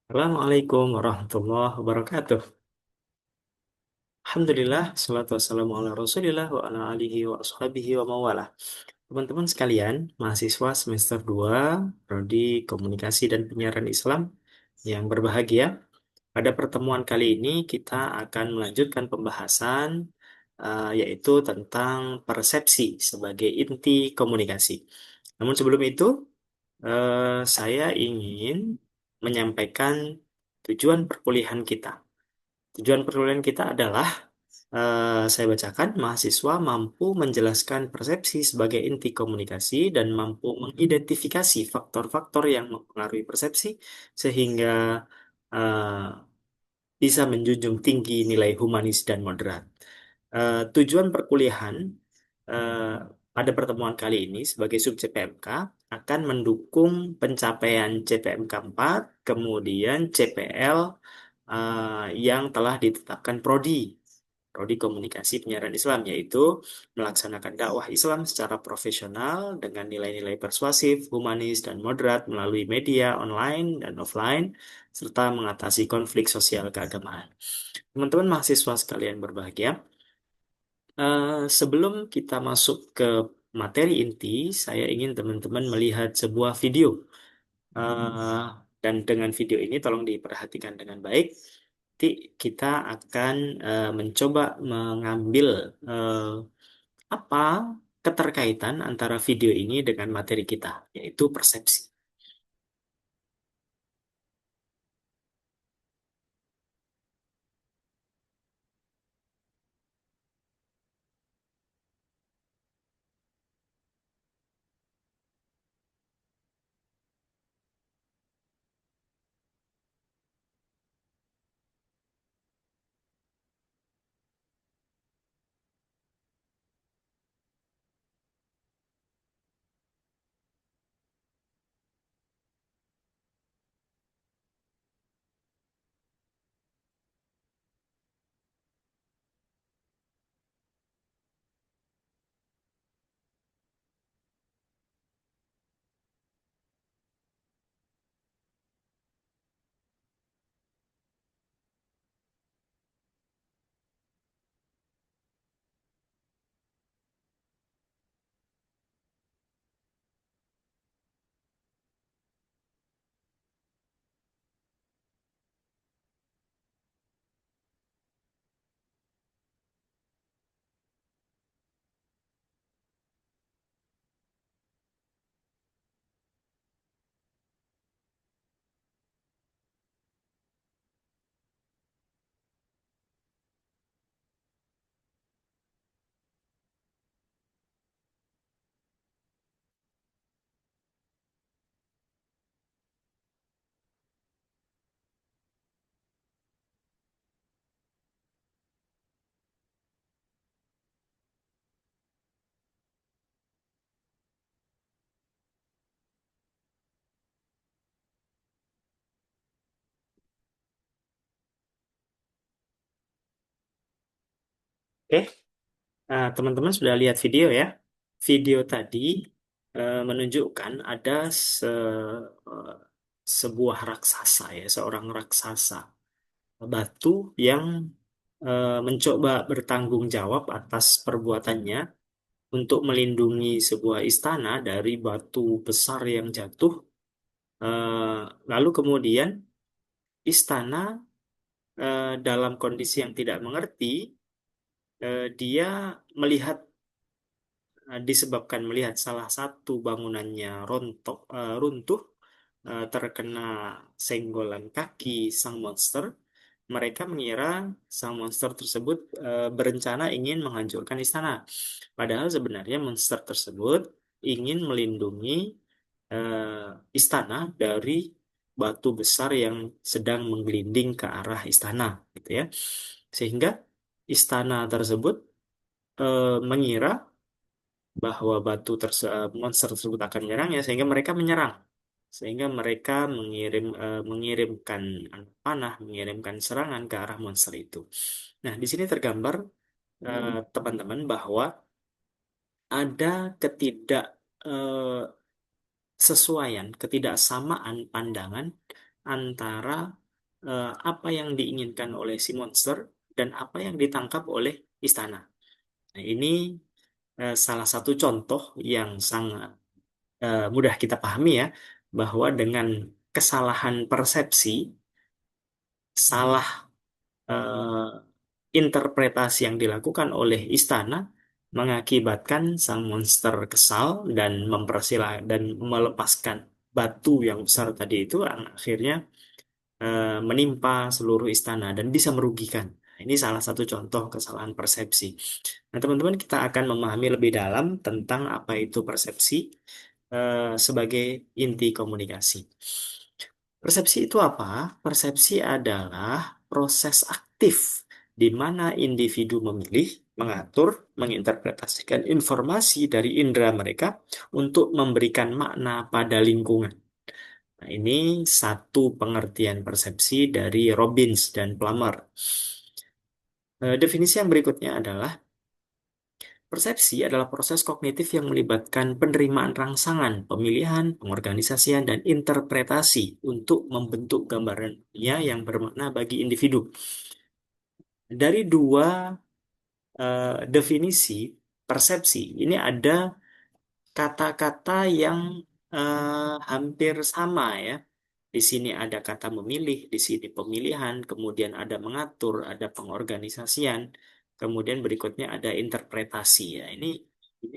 Assalamualaikum warahmatullahi wabarakatuh. Alhamdulillah, salatu wassalamu ala rasulillah wa ala alihi wa ashabihi wa mawalah. Teman-teman sekalian, mahasiswa semester 2, Prodi Komunikasi dan Penyiaran Islam yang berbahagia. Pada pertemuan kali ini kita akan melanjutkan pembahasan yaitu tentang persepsi sebagai inti komunikasi. Namun sebelum itu, saya ingin menyampaikan tujuan perkuliahan kita. Tujuan perkuliahan kita adalah, saya bacakan, mahasiswa mampu menjelaskan persepsi sebagai inti komunikasi dan mampu mengidentifikasi faktor-faktor yang mempengaruhi persepsi sehingga eh, bisa menjunjung tinggi nilai humanis dan moderat. Tujuan perkuliahan eh, pada pertemuan kali ini sebagai sub CPMK akan mendukung pencapaian CPMK 4, kemudian CPL yang telah ditetapkan Prodi Komunikasi Penyiaran Islam, yaitu melaksanakan dakwah Islam secara profesional dengan nilai-nilai persuasif, humanis, dan moderat melalui media online dan offline, serta mengatasi konflik sosial keagamaan. Teman-teman mahasiswa sekalian berbahagia, sebelum kita masuk ke materi inti, saya ingin teman-teman melihat sebuah video. Eh, dan dengan video ini tolong diperhatikan dengan baik. Nanti kita akan mencoba mengambil eh, apa keterkaitan antara video ini dengan materi kita, yaitu persepsi. Oke, teman-teman sudah lihat video ya. Video tadi menunjukkan ada eh, sebuah raksasa ya, seorang raksasa batu yang mencoba bertanggung jawab atas perbuatannya untuk melindungi sebuah istana dari batu besar yang jatuh. Eh, Lalu kemudian istana dalam kondisi yang tidak mengerti, dia melihat disebabkan melihat salah satu bangunannya runtuh, terkena senggolan kaki sang monster. Mereka mengira sang monster tersebut berencana ingin menghancurkan istana. Padahal sebenarnya monster tersebut ingin melindungi istana dari batu besar yang sedang menggelinding ke arah istana, gitu ya. Sehingga istana tersebut mengira bahwa monster tersebut akan menyerangnya, sehingga mereka menyerang. Sehingga mereka mengirimkan anak panah, mengirimkan serangan ke arah monster itu. Nah, di sini tergambar teman-teman bahwa ada ketidak eh, sesuaian, ketidaksamaan pandangan antara apa yang diinginkan oleh si monster dan apa yang ditangkap oleh istana. Nah, ini salah satu contoh yang sangat mudah kita pahami ya, bahwa dengan kesalahan persepsi, salah eh, interpretasi yang dilakukan oleh istana mengakibatkan sang monster kesal dan dan melepaskan batu yang besar tadi itu, akhirnya menimpa seluruh istana dan bisa merugikan. Ini salah satu contoh kesalahan persepsi. Nah, teman-teman, kita akan memahami lebih dalam tentang apa itu persepsi sebagai inti komunikasi. Persepsi itu apa? Persepsi adalah proses aktif di mana individu memilih, mengatur, menginterpretasikan informasi dari indera mereka untuk memberikan makna pada lingkungan. Nah, ini satu pengertian persepsi dari Robbins dan Plummer. Definisi yang berikutnya adalah persepsi adalah proses kognitif yang melibatkan penerimaan rangsangan, pemilihan, pengorganisasian, dan interpretasi untuk membentuk gambaran dunia yang bermakna bagi individu. Dari dua definisi persepsi, ini ada kata-kata yang hampir sama ya. Di sini ada kata memilih, di sini pemilihan, kemudian ada mengatur, ada pengorganisasian, kemudian berikutnya ada interpretasi ya. Ini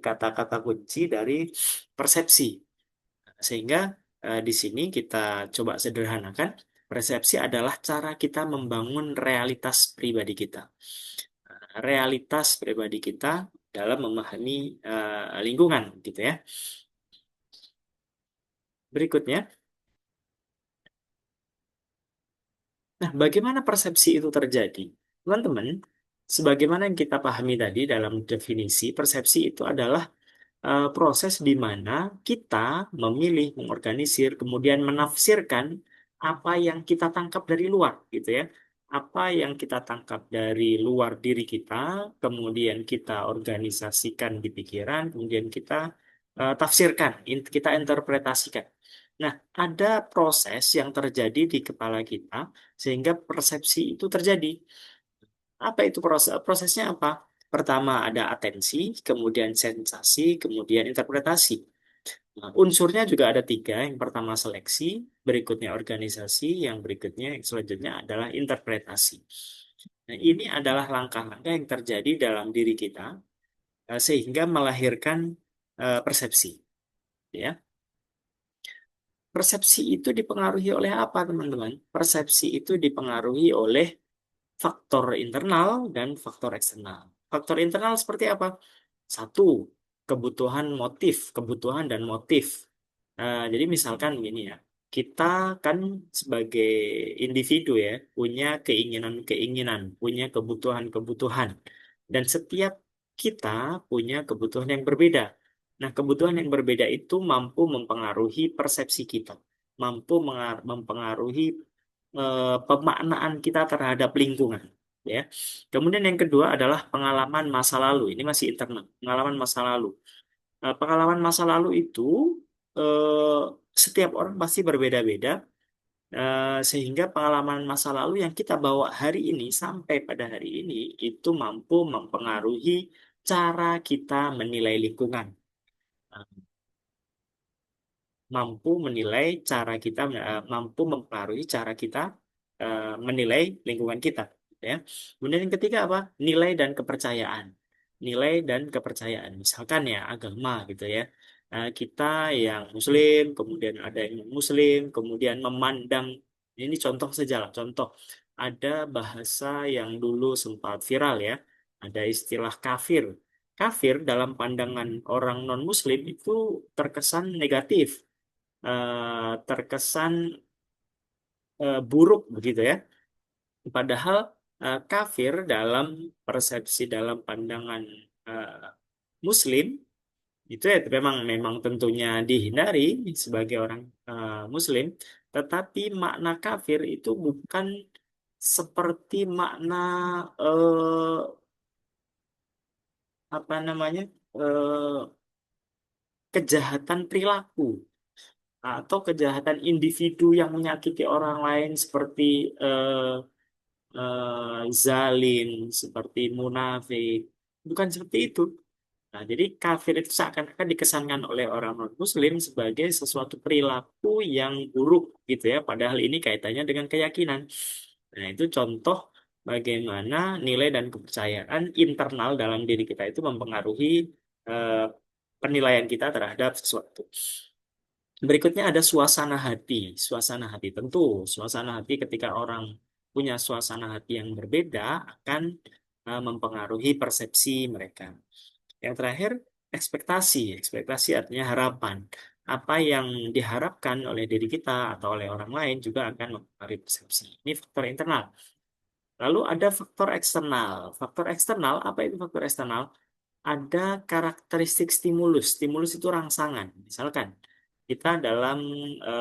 kata-kata kunci dari persepsi. Sehingga di sini kita coba sederhanakan, persepsi adalah cara kita membangun realitas pribadi kita. Realitas pribadi kita dalam memahami lingkungan gitu ya. Berikutnya, nah, bagaimana persepsi itu terjadi? Teman-teman, sebagaimana yang kita pahami tadi dalam definisi, persepsi itu adalah proses di mana kita memilih, mengorganisir, kemudian menafsirkan apa yang kita tangkap dari luar, gitu ya. Apa yang kita tangkap dari luar diri kita, kemudian kita organisasikan di pikiran, kemudian kita tafsirkan, kita interpretasikan. Nah, ada proses yang terjadi di kepala kita sehingga persepsi itu terjadi. Apa itu prosesnya apa? Pertama ada atensi, kemudian sensasi, kemudian interpretasi. Nah, unsurnya juga ada tiga. Yang pertama seleksi, berikutnya organisasi, yang berikutnya yang selanjutnya adalah interpretasi. Nah, ini adalah langkah-langkah yang terjadi dalam diri kita sehingga melahirkan persepsi. Ya, persepsi itu dipengaruhi oleh apa, teman-teman? Persepsi itu dipengaruhi oleh faktor internal dan faktor eksternal. Faktor internal seperti apa? Satu, kebutuhan motif, kebutuhan dan motif. Jadi misalkan gini ya, kita kan sebagai individu ya, punya keinginan-keinginan, punya kebutuhan-kebutuhan. Dan setiap kita punya kebutuhan yang berbeda. Nah, kebutuhan yang berbeda itu mampu mempengaruhi persepsi kita, mampu mempengaruhi pemaknaan kita terhadap lingkungan. Ya. Kemudian yang kedua adalah pengalaman masa lalu. Ini masih internal, pengalaman masa lalu. Pengalaman masa lalu itu eh, setiap orang pasti berbeda-beda, sehingga pengalaman masa lalu yang kita bawa hari ini sampai pada hari ini itu mampu mempengaruhi cara kita menilai lingkungan, mampu menilai cara kita, mampu mempengaruhi cara kita menilai lingkungan kita, ya. Kemudian yang ketiga apa? Nilai dan kepercayaan. Nilai dan kepercayaan. Misalkan ya agama gitu ya. Kita yang Muslim, kemudian ada yang non-Muslim, kemudian memandang, ini contoh saja lah, contoh. Ada bahasa yang dulu sempat viral ya. Ada istilah kafir. Kafir dalam pandangan orang non-Muslim itu terkesan negatif, terkesan buruk begitu ya. Padahal kafir dalam persepsi, dalam pandangan eh, Muslim itu ya memang memang tentunya dihindari sebagai orang Muslim. Tetapi makna kafir itu bukan seperti makna eh, apa namanya, kejahatan perilaku. atau kejahatan individu yang menyakiti orang lain seperti zalim, seperti munafik. Bukan seperti itu. Nah, jadi kafir itu seakan-akan dikesankan oleh orang non-Muslim sebagai sesuatu perilaku yang buruk gitu ya. Padahal ini kaitannya dengan keyakinan. Nah, itu contoh bagaimana nilai dan kepercayaan internal dalam diri kita itu mempengaruhi eh, penilaian kita terhadap sesuatu. Berikutnya ada suasana hati. Suasana hati tentu, suasana hati ketika orang punya suasana hati yang berbeda akan mempengaruhi persepsi mereka. Yang terakhir, ekspektasi. Ekspektasi artinya harapan. Apa yang diharapkan oleh diri kita atau oleh orang lain juga akan mempengaruhi persepsi. Ini faktor internal. Lalu ada faktor eksternal. Faktor eksternal, apa itu faktor eksternal? Ada karakteristik stimulus. Stimulus itu rangsangan. Misalkan kita dalam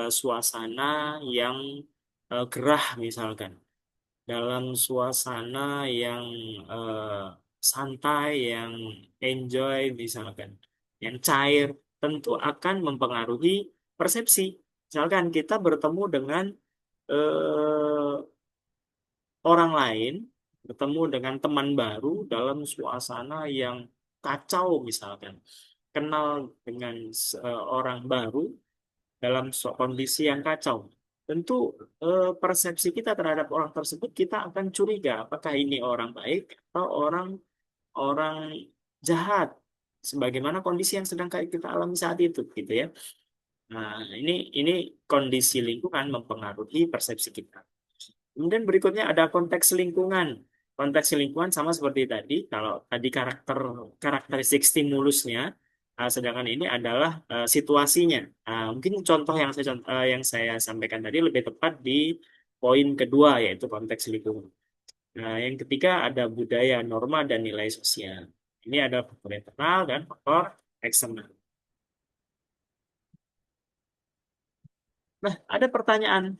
suasana yang gerah misalkan, dalam suasana yang eh, santai, yang enjoy misalkan, yang cair, tentu akan mempengaruhi persepsi. Misalkan kita bertemu dengan eh, orang lain, bertemu dengan teman baru dalam suasana yang kacau misalkan, kenal dengan orang baru dalam kondisi yang kacau. Tentu persepsi kita terhadap orang tersebut kita akan curiga apakah ini orang baik atau orang orang jahat sebagaimana kondisi yang sedang kita alami saat itu gitu ya. Nah, ini kondisi lingkungan mempengaruhi persepsi kita. Kemudian berikutnya ada konteks lingkungan. Konteks lingkungan sama seperti tadi. Kalau tadi karakteristik stimulusnya, sedangkan ini adalah situasinya. Mungkin contoh yang saya sampaikan tadi lebih tepat di poin kedua yaitu konteks lingkungan. Nah, yang ketiga ada budaya, norma dan nilai sosial. Ini ada faktor internal dan faktor eksternal. Nah, ada pertanyaan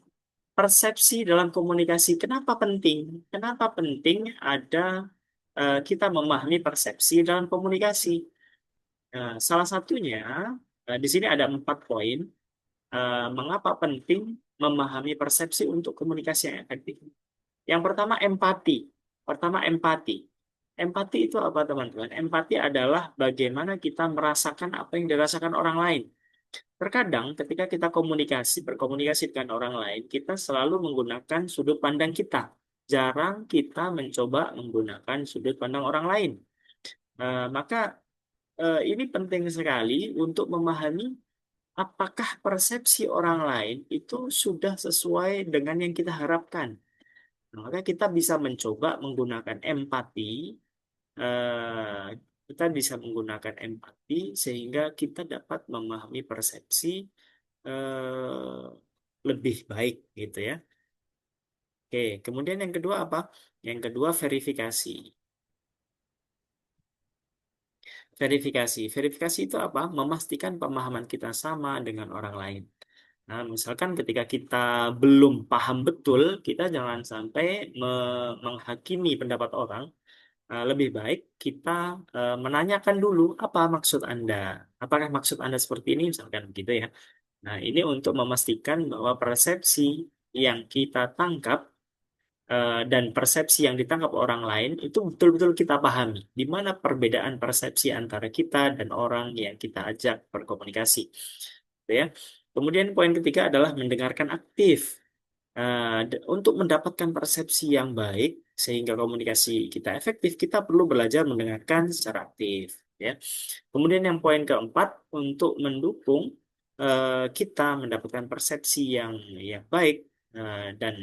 persepsi dalam komunikasi. Kenapa penting? Kenapa penting ada kita memahami persepsi dalam komunikasi? Nah, salah satunya di sini ada 4 poin. Mengapa penting memahami persepsi untuk komunikasi yang efektif? Yang pertama empati. Pertama empati. Empati itu apa teman-teman? Empati adalah bagaimana kita merasakan apa yang dirasakan orang lain. Terkadang ketika kita berkomunikasi dengan orang lain, kita selalu menggunakan sudut pandang kita. Jarang kita mencoba menggunakan sudut pandang orang lain. Maka ini penting sekali untuk memahami apakah persepsi orang lain itu sudah sesuai dengan yang kita harapkan. Maka kita bisa mencoba menggunakan empati, eh, sehingga kita dapat memahami persepsi eh, lebih baik gitu ya. Oke, kemudian yang kedua apa? Yang kedua verifikasi. Verifikasi itu apa? Memastikan pemahaman kita sama dengan orang lain. Nah, misalkan ketika kita belum paham betul, kita jangan sampai menghakimi pendapat orang. Lebih baik kita menanyakan dulu apa maksud Anda. Apakah maksud Anda seperti ini? Misalkan begitu ya. Nah, ini untuk memastikan bahwa persepsi yang kita tangkap dan persepsi yang ditangkap orang lain itu betul-betul kita pahami. Di mana perbedaan persepsi antara kita dan orang yang kita ajak berkomunikasi. Gitu ya. Kemudian poin ketiga adalah mendengarkan aktif. Untuk mendapatkan persepsi yang baik sehingga komunikasi kita efektif, kita perlu belajar mendengarkan secara aktif. Ya. Kemudian yang poin keempat, untuk mendukung kita mendapatkan persepsi yang baik dan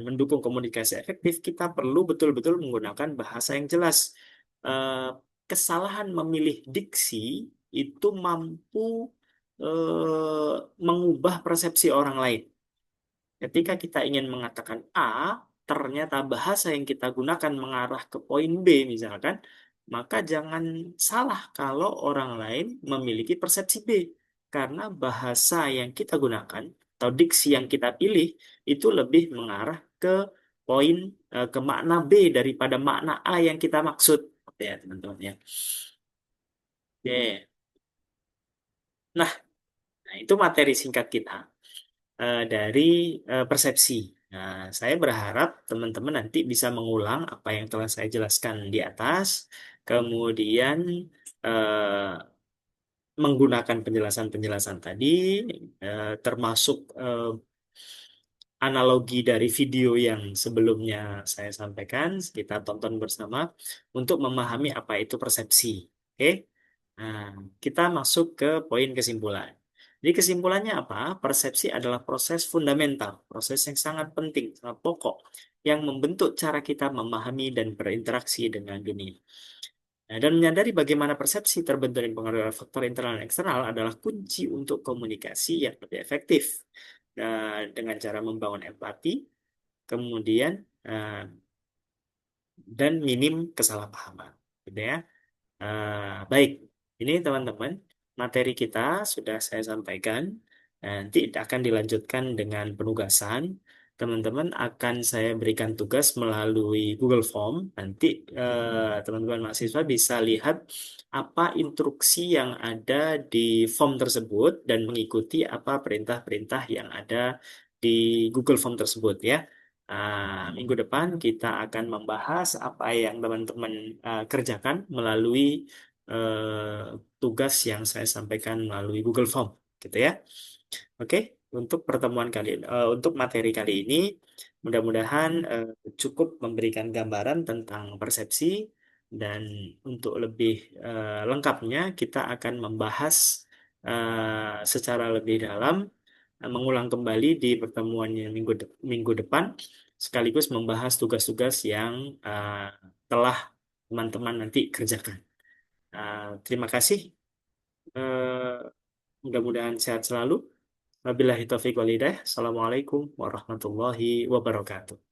mendukung komunikasi efektif, kita perlu betul-betul menggunakan bahasa yang jelas. Eh, Kesalahan memilih diksi itu mampu mengubah persepsi orang lain. Ketika kita ingin mengatakan A, ternyata bahasa yang kita gunakan mengarah ke poin B misalkan, maka jangan salah kalau orang lain memiliki persepsi B. Karena bahasa yang kita gunakan atau diksi yang kita pilih itu lebih mengarah ke poin ke makna B daripada makna A yang kita maksud. Ya, teman-teman ya. Oke. Nah, Nah, itu materi singkat kita dari persepsi. Nah, saya berharap teman-teman nanti bisa mengulang apa yang telah saya jelaskan di atas, kemudian eh, menggunakan penjelasan-penjelasan tadi, termasuk analogi dari video yang sebelumnya saya sampaikan, kita tonton bersama untuk memahami apa itu persepsi. Oke? Nah, kita masuk ke poin kesimpulan. Jadi kesimpulannya apa? Persepsi adalah proses fundamental, proses yang sangat penting, sangat pokok, yang membentuk cara kita memahami dan berinteraksi dengan dunia. Nah, dan menyadari bagaimana persepsi terbentuk dan pengaruh oleh faktor internal dan eksternal adalah kunci untuk komunikasi yang lebih efektif. Dengan cara membangun empati, kemudian eh, dan minim kesalahpahaman. Gitu ya. Baik, ini teman-teman, materi kita sudah saya sampaikan. Nanti akan dilanjutkan dengan penugasan. Teman-teman akan saya berikan tugas melalui Google Form. Nanti teman-teman mahasiswa bisa lihat apa instruksi yang ada di form tersebut dan mengikuti apa perintah-perintah yang ada di Google Form tersebut ya. Minggu depan kita akan membahas apa yang teman-teman kerjakan melalui tugas yang saya sampaikan melalui Google Form, gitu ya. Oke, untuk untuk materi kali ini, mudah-mudahan cukup memberikan gambaran tentang persepsi dan untuk lebih lengkapnya kita akan membahas secara lebih dalam, mengulang kembali di pertemuan yang minggu depan, sekaligus membahas tugas-tugas yang telah teman-teman nanti kerjakan. Terima kasih. Mudah-mudahan sehat selalu. Wabillahi taufiq wal hidayah. Assalamualaikum warahmatullahi wabarakatuh.